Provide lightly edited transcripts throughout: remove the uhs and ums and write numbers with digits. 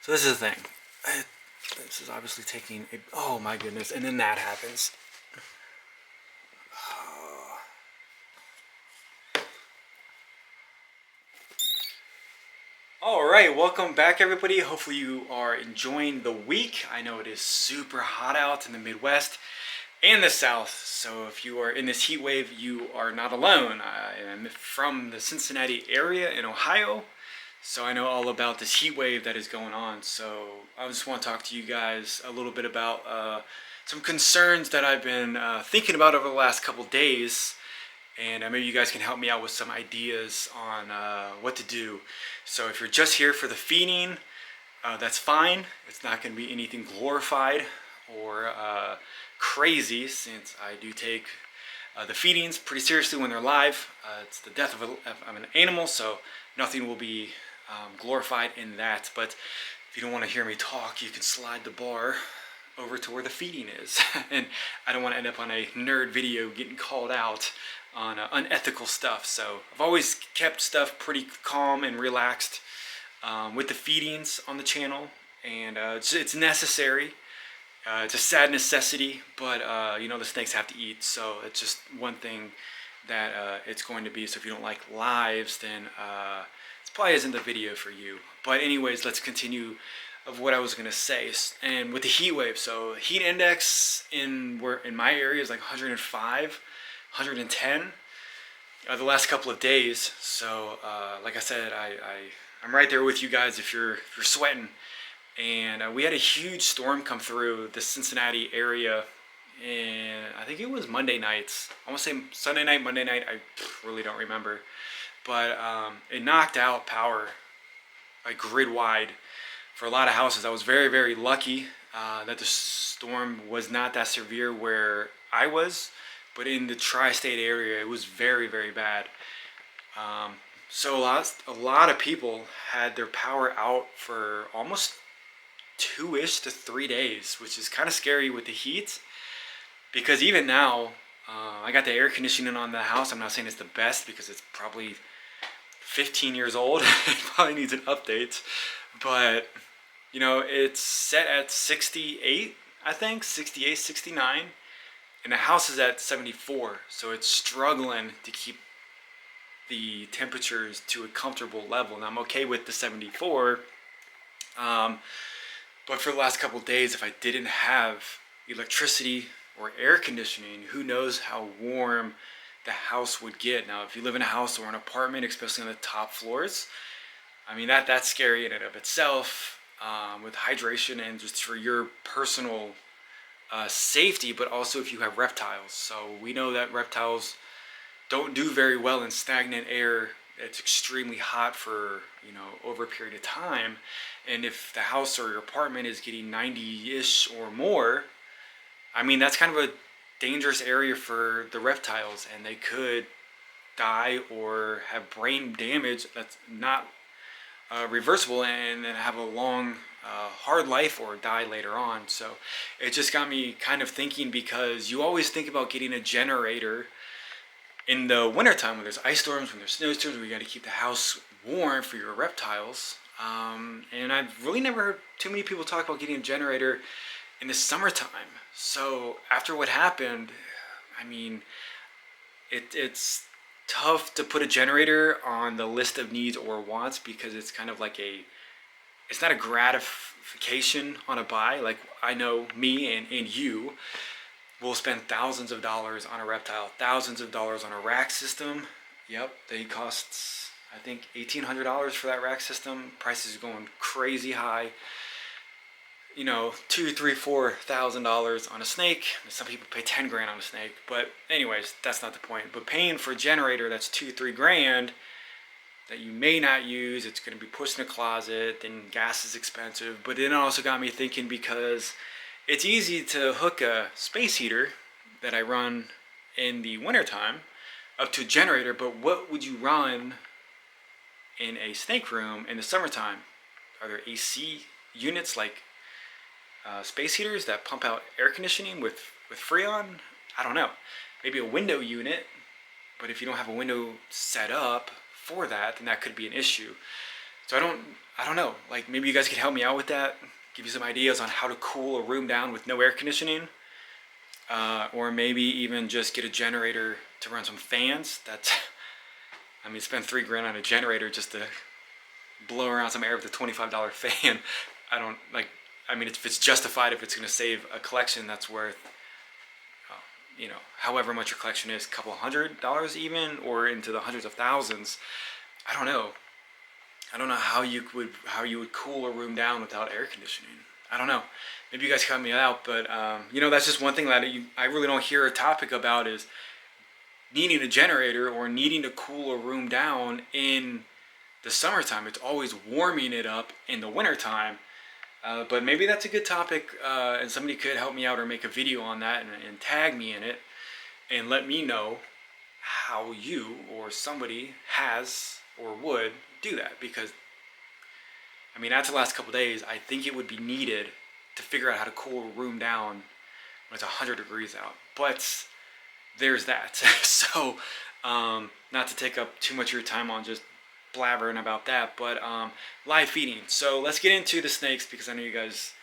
So this is the thing. This is obviously taking a, oh my goodness, and then that happens. All right, welcome back everybody. Hopefully you are enjoying the week. I know it is super hot out in the Midwest and the South. So if you are in this heat wave, you are not alone. I am from the Cincinnati area in Ohio. So I know all about this heat wave that is going on. So I just want to talk to you guys a little bit about some concerns that I've been thinking about over the last couple days. And maybe you guys can help me out with some ideas on what to do. So if you're just here for the feeding, that's fine. It's not going to be anything glorified or crazy, since I do take the feedings pretty seriously when they're live. It's the death of an animal, so nothing will be glorified in that. But if you don't want to hear me talk, you can slide the bar over to where the feeding is. And I don't want to end up on a nerd video getting called out on unethical stuff. So I've always kept stuff pretty calm and relaxed with the feedings on the channel, and it's necessary. It's a sad necessity, but you know, the snakes have to eat, so it's just one thing that it's going to be. So if you don't like lives, then this probably isn't the video for you. But anyways, let's continue of what I was gonna say. And with the heat wave, so heat index in my area is like 105, 110 the last couple of days. So like I said, I'm right there with you guys if you're sweating. And we had a huge storm come through the Cincinnati area, and I think it was Monday nights. I want to say Sunday night, Monday night. I really don't remember, but it knocked out power like grid wide for a lot of houses. I was very, very lucky that the storm was not that severe where I was, but in the tri-state area, it was very, very bad. So a lot of people had their power out for almost 2-ish to 3 days, which is kind of scary with the heat. Because even now, I got the air conditioning on the house. I'm not saying it's the best because it's probably 15 years old. It probably needs an update. But you know, it's set at 68, I think, 68, 69. And the house is at 74. So it's struggling to keep the temperatures to a comfortable level. And I'm okay with the 74. But for the last couple of days, if I didn't have electricity or air conditioning, who knows how warm the house would get. Now, if you live in a house or an apartment, especially on the top floors, I mean, that's scary in and of itself, with hydration and just for your personal safety, but also if you have reptiles. So we know that reptiles don't do very well in stagnant air. It's extremely hot for, you know, over a period of time. And if the house or your apartment is getting 90-ish or more, I mean, that's kind of a dangerous area for the reptiles, and they could die or have brain damage that's not reversible, and then have a long hard life or die later on. So it just got me kind of thinking, because you always think about getting a generator in the wintertime when there's ice storms, when there's snowstorms, where you got to keep the house warm for your reptiles. And I've really never heard too many people talk about getting a generator in the summertime. So after what happened, I mean, it's tough to put a generator on the list of needs or wants, because it's kind of like it's not a gratification on a buy. Like, I know me and you will spend thousands of dollars on a reptile, thousands of dollars on a rack system. Yep, they cost, I think, $1,800 for that rack system. Prices are going crazy high. You know, $2,000, $3,000, $4,000 on a snake. Some people pay 10 grand on a snake, but anyways, that's not the point. But paying for a generator that's $2-3 grand that you may not use, it's going to be pushed in a closet. Then gas is expensive. But then it also got me thinking, because it's easy to hook a space heater that I run in the wintertime up to a generator, but what would you run in a snake room in the summertime? Are there AC units like space heaters that pump out air conditioning with Freon? I don't know. Maybe a window unit, but if you don't have a window set up for that, then that could be an issue. So I don't know. Like maybe you guys could help me out with that. Give you some ideas on how to cool a room down with no air conditioning, or maybe even just get a generator to run some fans. That's, I mean, spend $3 grand on a generator just to blow around some air with a $25 fan. I don't like. I mean, if it's justified, if it's going to save a collection that's worth, you know, however much your collection is, a couple $100 even, or into the hundreds of thousands. I don't know. I don't know how you would cool a room down without air conditioning. I don't know. Maybe you guys help me out, but you know, that's just one thing that I really don't hear a topic about is needing a generator or needing to cool a room down in the summertime. It's always warming it up in the wintertime. But maybe that's a good topic, and somebody could help me out or make a video on that and tag me in it and let me know how you or somebody has or would do that. Because, I mean, after the last couple days, I think it would be needed to figure out how to cool a room down when it's 100 degrees out. But there's that. So, not to take up too much of your time on just blabbering about that, but live feeding. So let's get into the snakes, because I know you guys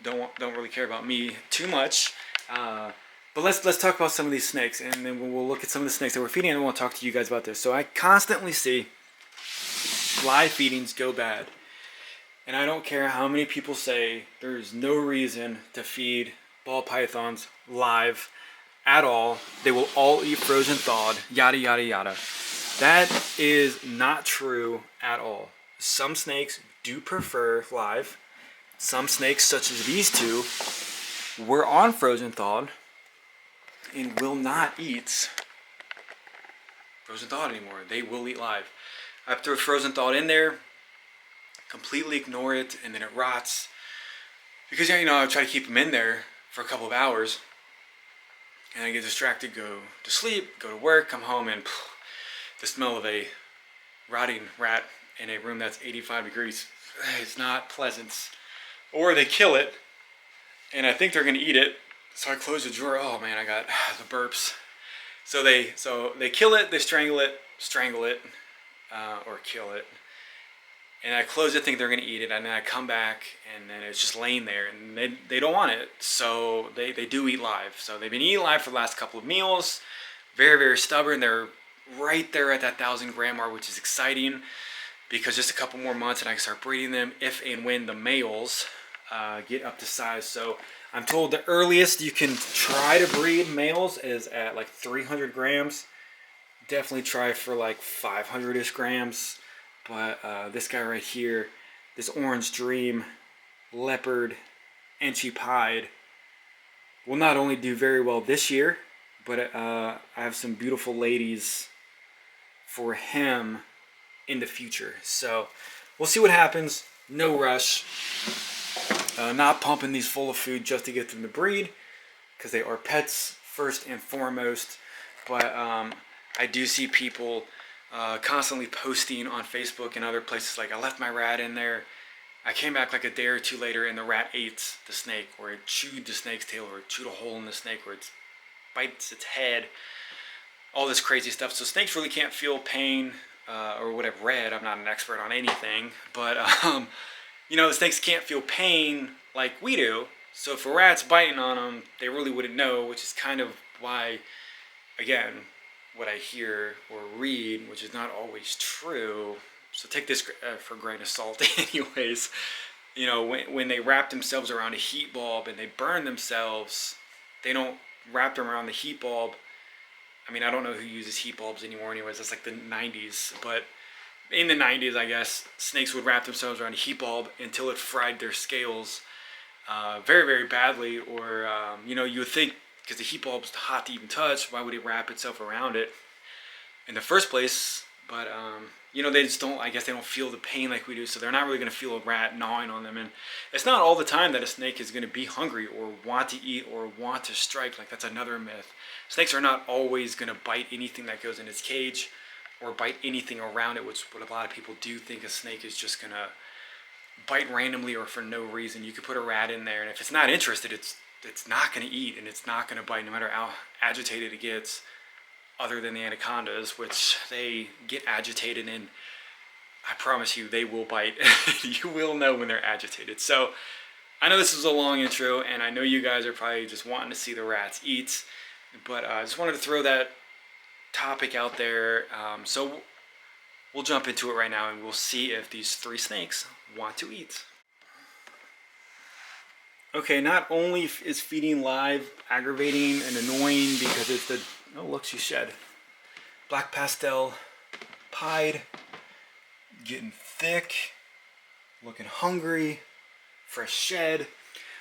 don't really care about me too much. But let's talk about some of these snakes, and then we'll look at some of the snakes that we're feeding, and we'll talk to you guys about this. So I constantly see live feedings go bad, and I don't care how many people say there's no reason to feed ball pythons live at all. They will all eat frozen thawed, yada yada yada. That is not true at all. Some snakes do prefer live. Some snakes, such as these two, were on frozen thawed and will not eat frozen thawed anymore. They will eat live. I throw frozen thawed in there, completely ignore it, and then it rots. Because, you know, I try to keep them in there for a couple of hours, and I get distracted, go to sleep, go to work, come home, and the smell of a rotting rat in a room that's 85 degrees, it's not pleasant. Or they kill it, and I think they're going to eat it, so I close the drawer. Oh man, I got the burps. So they kill it, they strangle it, or kill it. And I close it, think they're going to eat it, and then I come back, and then it's just laying there, and they don't want it. So they do eat live. So they've been eating live for the last couple of meals. Very, very stubborn. They're right there at that 1,000-gram mark, which is exciting, because just a couple more months and I can start breeding them if and when the males get up to size. So I'm told the earliest you can try to breed males is at like 300 grams. Definitely try for like 500-ish grams. But this guy right here, this Orange Dream Leopard Enchi Pied, will not only do very well this year, but I have some beautiful ladies for him in the future. So we'll see what happens. No rush. Not pumping these full of food just to get them to breed, because they are pets first and foremost. But I do see people constantly posting on Facebook and other places like, I left my rat in there. I came back like a day or two later and the rat ate the snake, or it chewed the snake's tail, or it chewed a hole in the snake, or it bites its head. All this crazy stuff. So snakes really can't feel pain, or what I've read. I'm not an expert on anything, but you know, the snakes can't feel pain like we do. So if a rat's biting on them, they really wouldn't know, which is kind of why, again, what I hear or read, which is not always true. So take this for a grain of salt anyways. You know, when they wrap themselves around a heat bulb and they burn themselves, they don't wrap them around the heat bulb. I mean, I don't know who uses heat bulbs anymore anyways. That's like the 90s. But in the 90s, I guess, snakes would wrap themselves around a heat bulb until it fried their scales very, very badly. Or, you know, you would think, because the heat bulb's hot to even touch, why would it wrap itself around it in the first place? But, you know, they just don't, I guess they don't feel the pain like we do, so they're not really going to feel a rat gnawing on them. And it's not all the time that a snake is going to be hungry or want to eat or want to strike. Like, that's another myth. Snakes are not always going to bite anything that goes in its cage or bite anything around it, which is what a lot of people do think a snake is just going to bite randomly or for no reason. You could put a rat in there, and if it's not interested, it's not going to eat, and it's not going to bite no matter how agitated it gets, other than the anacondas, which they get agitated in I promise you they will bite. You will know when they're agitated. So I know this was a long intro, and I know you guys are probably just wanting to see the rats eat, but I just wanted to throw that topic out there. So we'll jump into it right now, and we'll see if these 3 snakes want to eat. Okay, not only is feeding live aggravating and annoying because it's the, oh look, she shed. Black pastel pied, getting thick, looking hungry, fresh shed.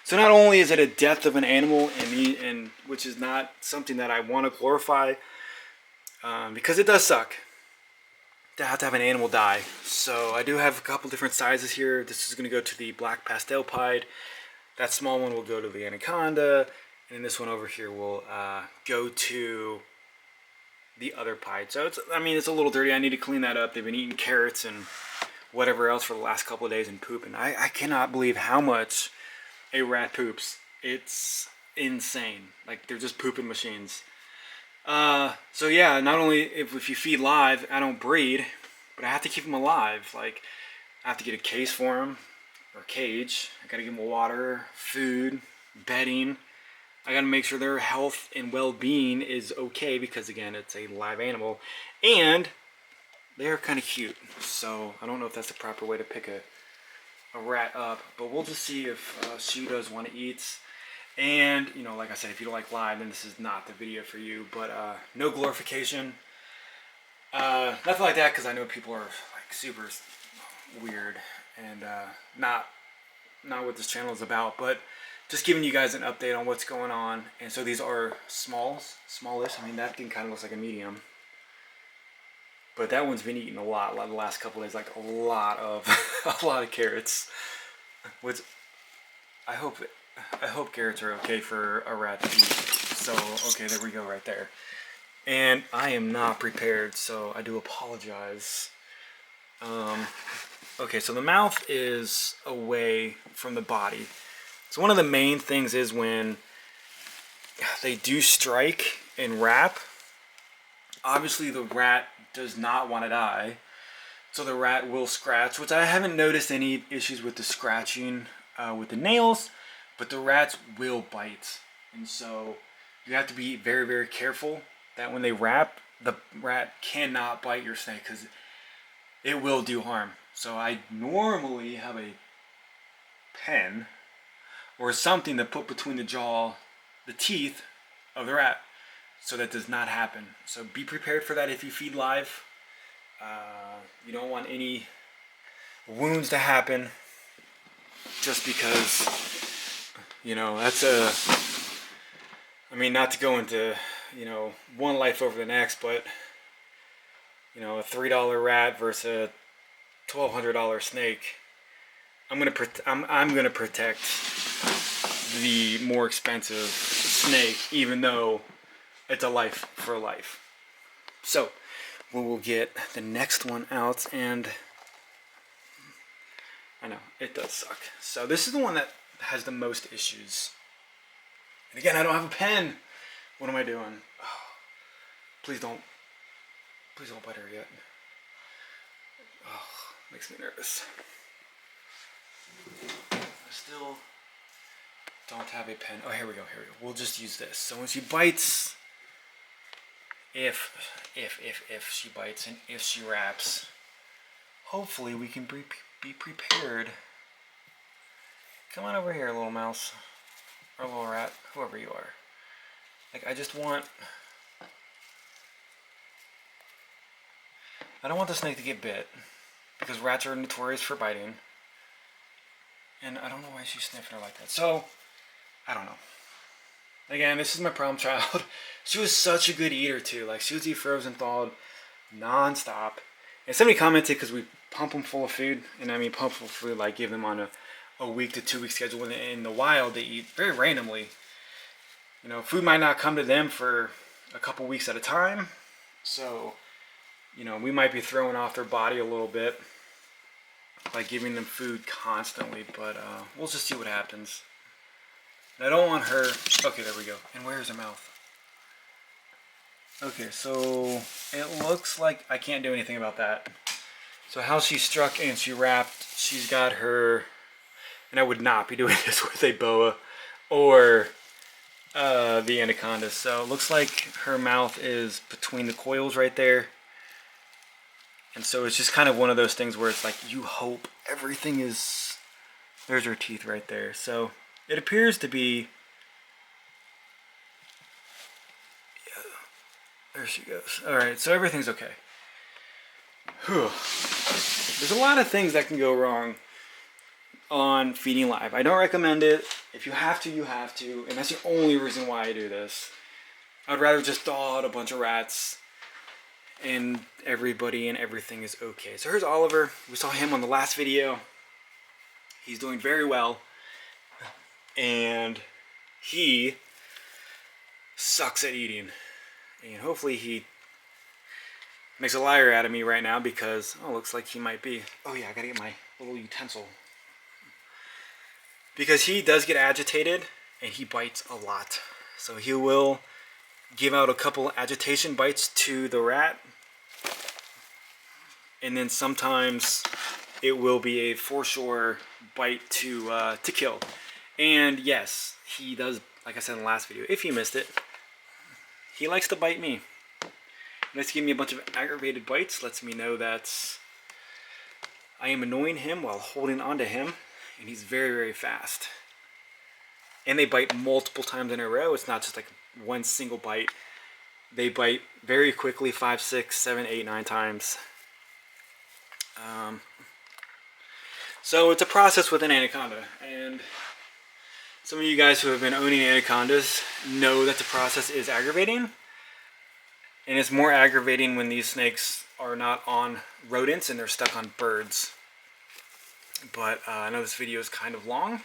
So not only is it a death of an animal, and which is not something that I want to glorify, because it does suck to have an animal die. So I do have a couple different sizes here. This is going to go to the black pastel pied. That small one will go to the anaconda, and then this one over here will go to the other pied. So it's, I mean, it's a little dirty. I need to clean that up. They've been eating carrots and whatever else for the last couple of days and pooping. I cannot believe how much a rat poops. It's insane. Like, they're just pooping machines. So yeah, not only if you feed live, I don't breed, but I have to keep them alive. Like, I have to get a case for them, or a cage. I gotta give them water, food, bedding. I gotta make sure their health and well-being is okay, because again, it's a live animal, and they're kind of cute. So I don't know if that's the proper way to pick a rat up, but we'll just see if she does want to eat. And you know, like I said, if you don't like live, then this is not the video for you. But no glorification, nothing like that, because I know people are like super weird and not what this channel is about. But just giving you guys an update on what's going on. And so these are smallish. I mean, that thing kind of looks like a medium, but that one's been eating a lot the last couple of days, like a lot of carrots. Which I hope carrots are okay for a rat to eat. So okay, there we go, right there. And I am not prepared, so I do apologize. Okay, so the mouth is away from the body. So one of the main things is when they do strike and wrap, obviously the rat does not want to die. So the rat will scratch, which I haven't noticed any issues with the scratching with the nails, but the rats will bite. And so you have to be very, very careful that when they wrap, the rat cannot bite your snake, because it will do harm. So I normally have a pen or something to put between the teeth of the rat, so that does not happen. So be prepared for that if you feed live. You don't want any wounds to happen, just because, you know, that's I mean, not to go into, you know, one life over the next, but, you know, a $3 rat versus a $1,200 snake. I'm gonna protect the more expensive snake, even though it's a life for life. So we will get the next one out, and I know it does suck. So this is the one that has the most issues. And again, I don't have a pen. What am I doing? Oh, please don't bite her yet. Oh, makes me nervous. I still don't have a pen. Oh, here we go. We'll just use this. So when she bites, if she bites and if she wraps, hopefully we can be prepared. Come on over here, little mouse, or little rat, whoever you are. Like, I don't want the snake to get bit, because rats are notorious for biting. And I don't know why she's sniffing her like that. So, I don't know. Again, this is my problem child. She was such a good eater too. Like, she would eat frozen thawed non-stop. And somebody commented, because we pump them full of food. And I mean pump full of food, like give them on a week to 2 week schedule. When in the wild, they eat very randomly. You know, food might not come to them for a couple weeks at a time. So, you know, we might be throwing off their body a little bit by giving them food constantly. But we'll just see what happens. And I don't want her... Okay, there we go. And where's her mouth? Okay, so it looks like I can't do anything about that. So how she struck and she wrapped, she's got her, and I would not be doing this with a boa or the anaconda. So it looks like her mouth is between the coils right there. And so it's just kind of one of those things where it's like you hope everything is, there's her teeth right there. So it appears to be, yeah, there she goes. Alright, so everything's okay. Whew. There's a lot of things that can go wrong on feeding live. I don't recommend it. If you have to, you have to. And that's the only reason why I do this. I'd rather just thaw out a bunch of rats and everybody and everything is okay. So here's Oliver. We saw him on the last video. He's doing very well. And he sucks at eating. And hopefully he makes a liar out of me right now because, oh, looks like he might be. Oh yeah, I gotta get my little utensil. Because he does get agitated and he bites a lot. So he will give out a couple agitation bites to the rat. And then sometimes it will be a for sure bite to kill. And yes, he does, like I said in the last video, if you missed it, he likes to bite me. He likes to give me a bunch of aggravated bites, lets me know that I am annoying him while holding onto him. And he's very, very fast. And they bite multiple times in a row. It's not just like one single bite. They bite very quickly, 5, 6, 7, 8, 9 times. So it's a process with an anaconda. And some of you guys who have been owning anacondas know that the process is aggravating. And it's more aggravating when these snakes are not on rodents and they're stuck on birds. But I know this video is kind of long,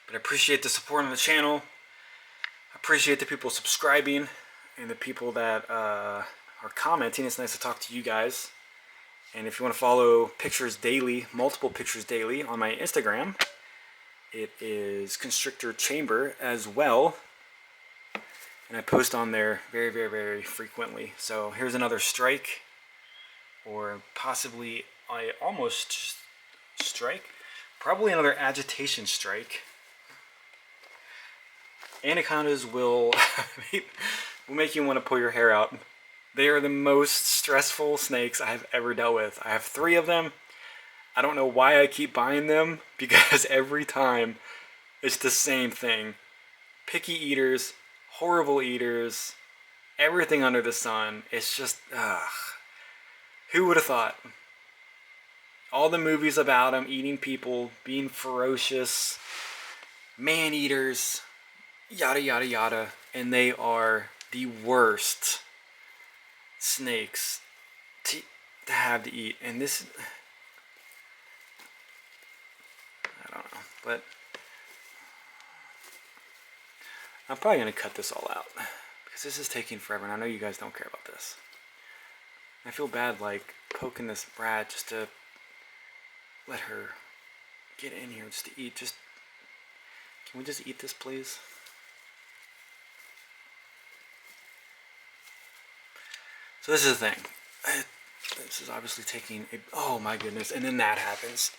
but I appreciate the support on the channel. I appreciate the people subscribing and the people that are commenting. It's nice to talk to you guys. And if you want to follow pictures daily, multiple pictures daily on my Instagram, it is Constrictor Chamber as well. And I post on there very, very, very frequently. So here's another strike, or possibly I almost strike, probably another agitation strike. Anacondas will make you want to pull your hair out. They are the most stressful snakes I have ever dealt with. I have 3 of them. I don't know why I keep buying them, because every time it's the same thing. Picky eaters, horrible eaters, everything under the sun. It's just, who would have thought? All the movies about them eating people, being ferocious, man-eaters, yada yada yada, and they are the worst snakes to have to eat. And this, I don't know, but I'm probably going to cut this all out because this is taking forever, and I know you guys don't care about this. I feel bad like poking this rat just to let her get in here just to eat. Just, can we just eat this, please? So this is the thing. This is obviously taking a, oh my goodness, and then that happens.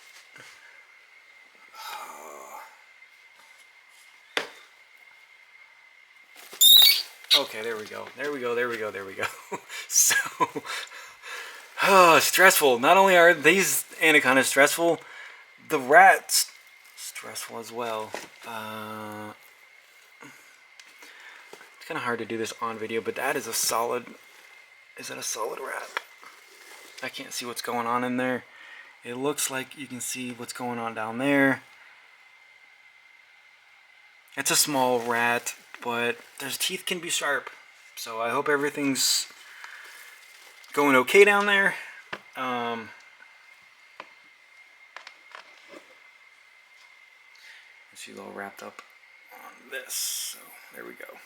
Okay, there we go. There we go, there we go, there we go. So, stressful. Not only are these anacondas stressful, the rats stressful as well. It's kind of hard to do this on video, but that is a solid, is that a solid rat? I can't see what's going on in there. It looks like you can see what's going on down there. It's a small rat, but their teeth can be sharp. So I hope everything's going okay down there. She's all wrapped up on this. So there we go.